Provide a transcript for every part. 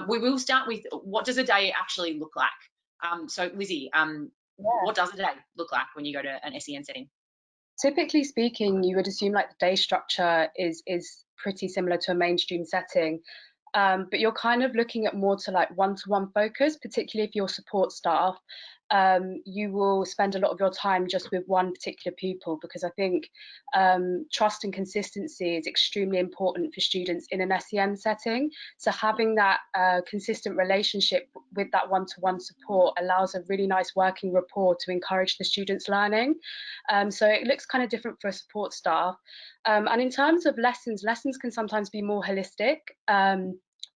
we will start with, what does a day actually look like? So Lizzie, Yeah. what does a day look like when you go to an SEN setting? Typically speaking, you would assume like the day structure is pretty similar to a mainstream setting. But you're kind of looking at more to like one-to-one focus, particularly if you're support staff. You will spend a lot of your time just with one particular pupil, because I think trust and consistency is extremely important for students in an SEN setting. So having that consistent relationship with that one-to-one support allows a really nice working rapport to encourage the students' learning. So it looks kind of different for a support staff. And in terms of lessons, lessons can sometimes be more holistic.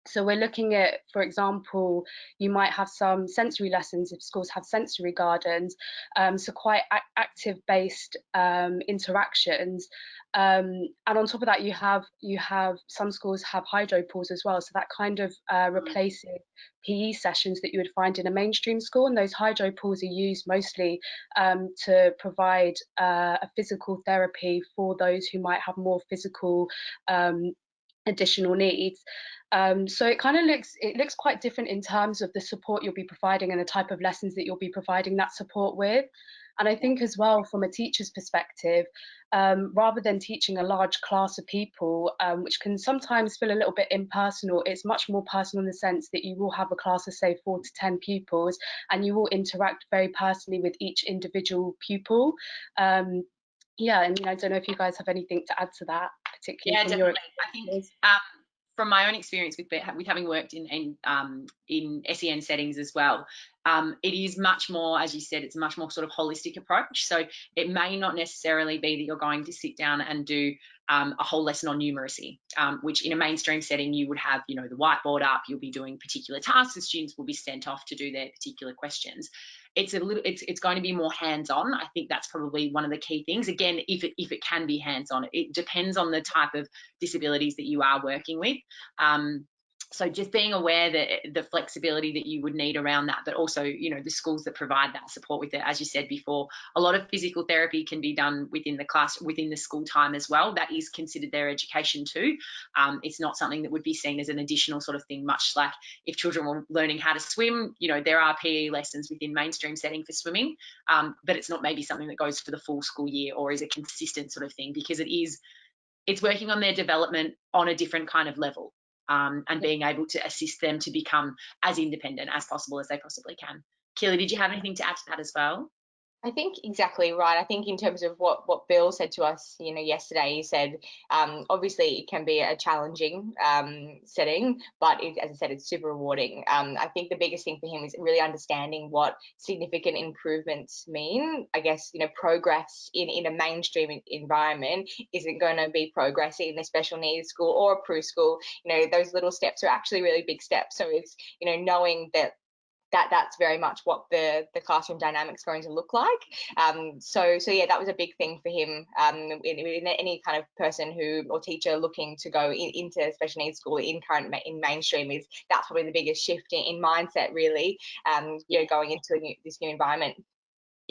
So we're looking at, for example, you might have some sensory lessons if schools have sensory gardens, so quite active-based interactions. And on top of that, you have some schools have hydro pools as well, so that kind of replaces PE sessions that you would find in a mainstream school. And those hydro pools are used mostly to provide a physical therapy for those who might have more physical additional needs. So it looks quite different in terms of the support you'll be providing and the type of lessons that you'll be providing that support with. And I think as well, from a teacher's perspective, rather than teaching a large class of people, which can sometimes feel a little bit impersonal, it's much more personal in the sense that you will have a class of say 4 to 10 pupils, and you will interact very personally with each individual pupil. Yeah, and I don't know if you guys have anything to add to that, particularly Yeah, from your definitely. I think experiences. from my own experience with having worked in SEN settings as well, it is much more, as you said, it's a much more sort of holistic approach. So it may not necessarily be that you're going to sit down and do a whole lesson on numeracy, which in a mainstream setting you would have, the whiteboard up, you'll be doing particular tasks, the students will be sent off to do their particular questions. It's going to be more hands-on. I think that's probably one of the key things. Again, if it can be hands-on, it depends on the type of disabilities that you are working with. So just being aware that the flexibility that you would need around that, but also, the schools that provide that support with it, as you said before, a lot of physical therapy can be done within the class, within the school time as well. That is considered their education too. It's not something that would be seen as an additional sort of thing, much like if children were learning how to swim, there are PE lessons within mainstream setting for swimming, but it's not maybe something that goes for the full school year or is a consistent sort of thing, because it's working on their development on a different kind of level, and being able to assist them to become as independent as possible as they possibly can. Keely, did you have anything to add to that as well? I think exactly right. I think in terms of what Bill said to us, yesterday, he said, obviously it can be a challenging setting, but as I said, it's super rewarding. I think the biggest thing for him is really understanding what significant improvements mean. I guess, progress in a mainstream environment isn't going to be progress in a special needs school or a PRU school. Those little steps are actually really big steps. So it's, knowing that's very much what the classroom dynamic's going to look like. So yeah, that was a big thing for him. In any kind of person or teacher looking to go into special needs school in mainstream, that's probably the biggest shift in mindset, really. Going into this new environment.